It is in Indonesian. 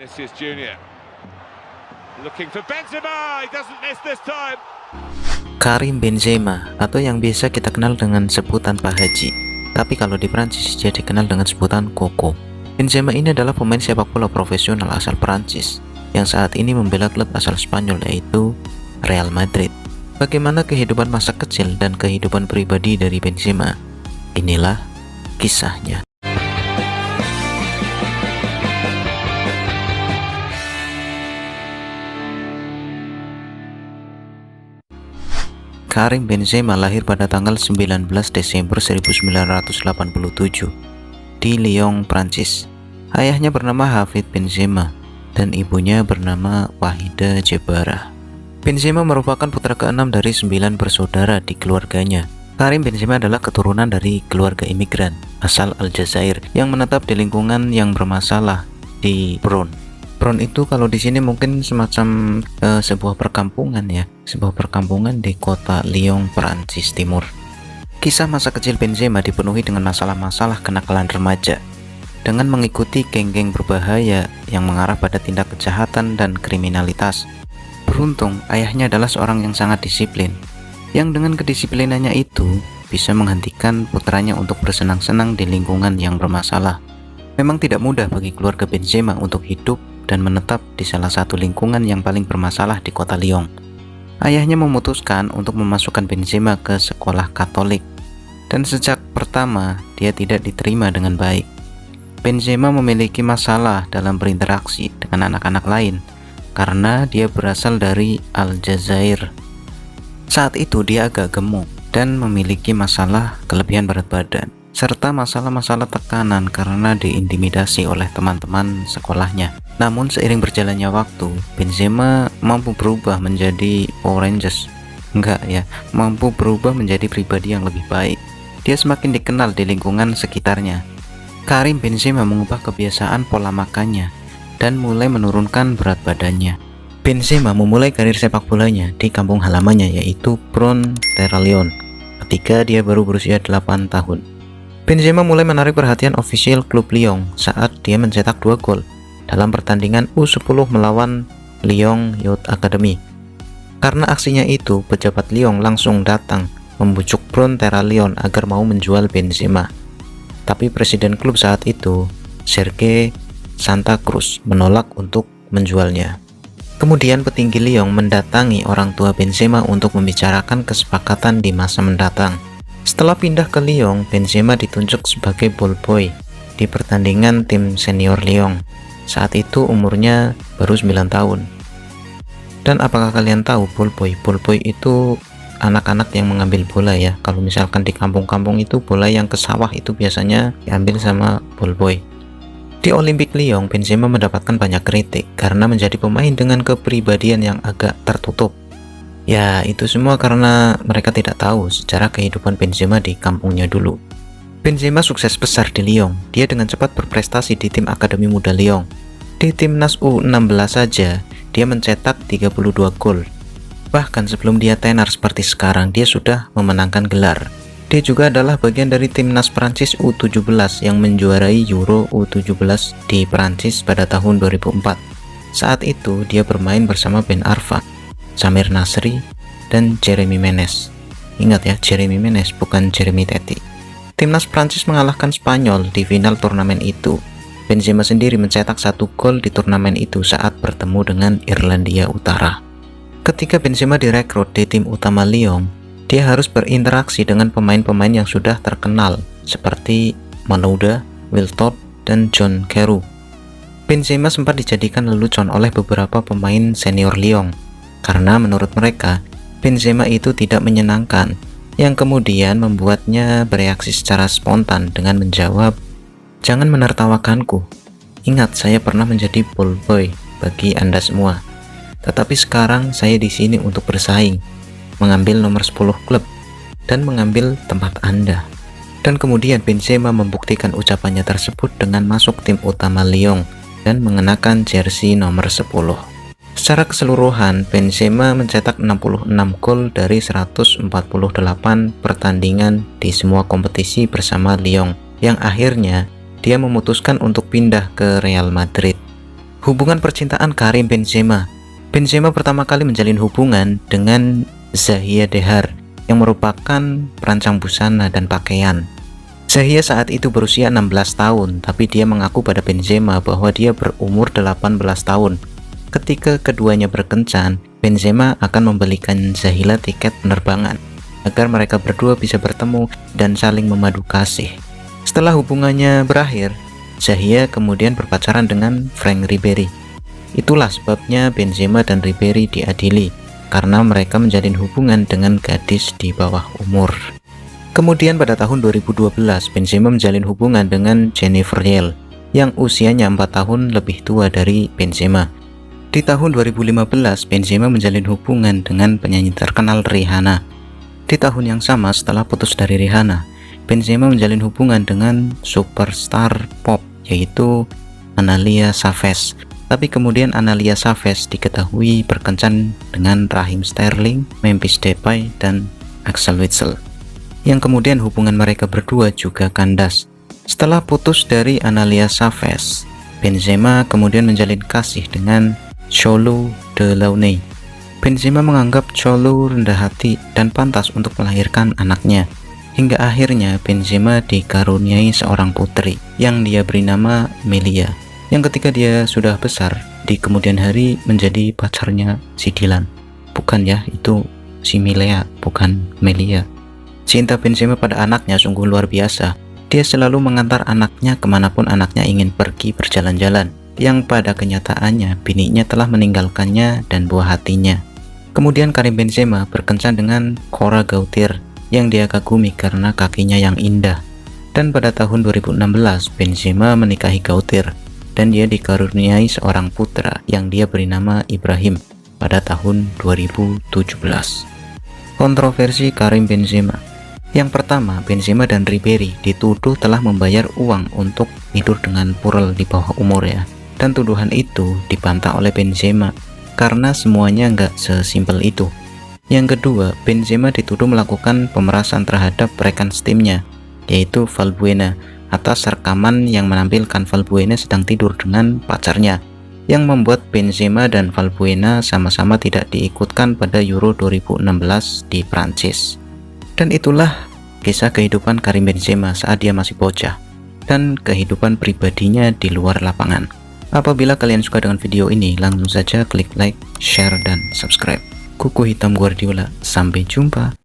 Vinicius Junior looking for Benzema, he doesn't miss this time. Karim Benzema, atau yang biasa kita kenal dengan sebutan Pak Haji, tapi kalau di Prancis dia dikenal dengan sebutan Coco. Benzema ini adalah pemain sepak bola profesional asal Prancis yang saat ini membela klub asal Spanyol yaitu Real Madrid. Bagaimana kehidupan masa kecil dan kehidupan pribadi dari Benzema? Inilah kisahnya. Karim Benzema lahir pada tanggal 19 Desember 1987 di Lyon, Prancis. Ayahnya bernama Hafid Benzema dan ibunya bernama Wahida Jebara. Benzema merupakan putra keenam dari 9 bersaudara di keluarganya. Karim Benzema adalah keturunan dari keluarga imigran asal Aljazair yang menetap di lingkungan yang bermasalah di Bron. Bron itu kalau di sini mungkin semacam sebuah perkampungan ya, sebuah perkampungan di kota Lyon, Prancis Timur. Kisah masa kecil Benzema dipenuhi dengan masalah-masalah kenakalan remaja, dengan mengikuti geng-geng berbahaya yang mengarah pada tindak kejahatan dan kriminalitas. Beruntung, ayahnya adalah seorang yang sangat disiplin, yang dengan kedisiplinannya itu bisa menghentikan putranya untuk bersenang-senang di lingkungan yang bermasalah. Memang tidak mudah bagi keluarga Benzema untuk hidup dan menetap di salah satu lingkungan yang paling bermasalah di kota Lyon. Ayahnya memutuskan untuk memasukkan Benzema ke sekolah Katolik, dan sejak pertama dia tidak diterima dengan baik. Benzema memiliki masalah dalam berinteraksi dengan anak-anak lain karena dia berasal dari Aljazair. Saat itu dia agak gemuk dan memiliki masalah kelebihan berat badan, serta masalah-masalah tekanan karena diintimidasi oleh teman-teman sekolahnya. Namun seiring berjalannya waktu, Benzema mampu berubah menjadi Power Rangers. Mampu berubah menjadi pribadi yang lebih baik. Dia semakin dikenal di lingkungan sekitarnya. Karim Benzema mengubah kebiasaan pola makannya dan mulai menurunkan berat badannya. Benzema memulai karir sepak bolanya di kampung halamannya yaitu Bron-Terralion ketika dia baru berusia 8 tahun. Benzema mulai menarik perhatian ofisial klub Lyon saat dia mencetak 2 gol dalam pertandingan U10 melawan Lyon Youth Academy. Karena aksinya itu, pejabat Lyon langsung datang membujuk Bron-Terralion agar mau menjual Benzema. Tapi presiden klub saat itu, Serge Santa Cruz, menolak untuk menjualnya. Kemudian petinggi Lyon mendatangi orang tua Benzema untuk membicarakan kesepakatan di masa mendatang. Setelah pindah ke Lyon, Benzema ditunjuk sebagai ball boy di pertandingan tim senior Lyon. Saat itu umurnya baru 9 tahun. Dan apakah kalian tahu ball boy? Ball boy itu anak-anak yang mengambil bola ya. Kalau misalkan di kampung-kampung itu bola yang ke sawah itu biasanya diambil sama ball boy. Di Olimpik Lyon, Benzema mendapatkan banyak kritik karena menjadi pemain dengan kepribadian yang agak tertutup. Ya, itu semua karena mereka tidak tahu sejarah kehidupan Benzema di kampungnya dulu. Benzema sukses besar di Lyon. Dia dengan cepat berprestasi di tim Akademi Muda Lyon. Di timnas U16 saja, dia mencetak 32 gol. Bahkan sebelum dia tenar seperti sekarang, dia sudah memenangkan gelar. Dia juga adalah bagian dari timnas Prancis U17 yang menjuarai Euro U17 di Prancis pada tahun 2004. Saat itu, dia bermain bersama Ben Arfa, Samir Nasri, dan Jeremy Menez. Ingat ya, Jeremy Menez bukan Jeremy Teti. Timnas Prancis mengalahkan Spanyol di final turnamen itu. Benzema sendiri mencetak 1 gol di turnamen itu saat bertemu dengan Irlandia Utara. Ketika Benzema direkrut di tim utama Lyon, dia harus berinteraksi dengan pemain-pemain yang sudah terkenal seperti Malouda, Wiltord, dan John Carew. Benzema sempat dijadikan lelucon oleh beberapa pemain senior Lyon karena menurut mereka Benzema itu tidak menyenangkan, yang kemudian membuatnya bereaksi secara spontan dengan menjawab, "Jangan menertawakanku. Ingat, saya pernah menjadi ball boy bagi Anda semua. Tetapi sekarang saya di sini untuk bersaing, mengambil nomor 10 klub, dan mengambil tempat Anda." Dan kemudian Benzema membuktikan ucapannya tersebut dengan masuk tim utama Lyon dan mengenakan jersey nomor 10. Secara keseluruhan, Benzema mencetak 66 gol dari 148 pertandingan di semua kompetisi bersama Lyon, yang akhirnya dia memutuskan untuk pindah ke Real Madrid. Hubungan percintaan Karim Benzema. Benzema pertama kali menjalin hubungan dengan Zahia Dehar yang merupakan perancang busana dan pakaian. Zahia saat itu berusia 16 tahun, tapi dia mengaku pada Benzema bahwa dia berumur 18 tahun. Ketika keduanya berkencan, Benzema akan membelikan Zahila tiket penerbangan agar mereka berdua bisa bertemu dan saling memadu kasih. Setelah hubungannya berakhir, Zahia kemudian berpacaran dengan Franck Ribéry. Itulah sebabnya Benzema dan Ribéry diadili, karena mereka menjalin hubungan dengan gadis di bawah umur. Kemudian pada tahun 2012, Benzema menjalin hubungan dengan Jennifer Yell, yang usianya 4 tahun lebih tua dari Benzema. Di tahun 2015, Benzema menjalin hubungan dengan penyanyi terkenal Rihanna. Di tahun yang sama setelah putus dari Rihanna, Benzema menjalin hubungan dengan superstar pop yaitu Analia Savage. Tapi kemudian Analia Savage diketahui berkencan dengan Raheem Sterling, Memphis Depay, dan Axel Witsel, yang kemudian hubungan mereka berdua juga kandas. Setelah putus dari Analia Savage, Benzema kemudian menjalin kasih dengan Cholo Delaunay. Benzema menganggap Cholo rendah hati dan pantas untuk melahirkan anaknya. Hingga akhirnya Benzema dikaruniai seorang putri yang dia beri nama Melia, yang ketika dia sudah besar di kemudian hari menjadi pacarnya si Dylan. Bukan ya, itu si Milea, bukan Melia. Cinta Benzema pada anaknya sungguh luar biasa. Dia selalu mengantar anaknya kemanapun anaknya ingin pergi berjalan-jalan, yang pada kenyataannya bininya telah meninggalkannya dan buah hatinya. Kemudian Karim Benzema berkencan dengan Cora Gautir yang dia kagumi karena kakinya yang indah. Dan pada tahun 2016 Benzema menikahi Gautir dan dia dikaruniai seorang putra yang dia beri nama Ibrahim pada tahun 2017. Kontroversi Karim Benzema. Yang pertama, Benzema dan Ribéry dituduh telah membayar uang untuk tidur dengan purel di bawah umur ya. Dan tuduhan itu dibantah oleh Benzema karena semuanya nggak sesimpel itu. Yang kedua, Benzema dituduh melakukan pemerasan terhadap rekan setimnya, yaitu Valbuena, atas rekaman yang menampilkan Valbuena sedang tidur dengan pacarnya, yang membuat Benzema dan Valbuena sama-sama tidak diikutkan pada Euro 2016 di Prancis. Dan itulah kisah kehidupan Karim Benzema saat dia masih bocah, dan kehidupan pribadinya di luar lapangan. Apabila kalian suka dengan video ini, langsung saja klik like, share, dan subscribe. Kuku Hitam Guardiola, sampai jumpa.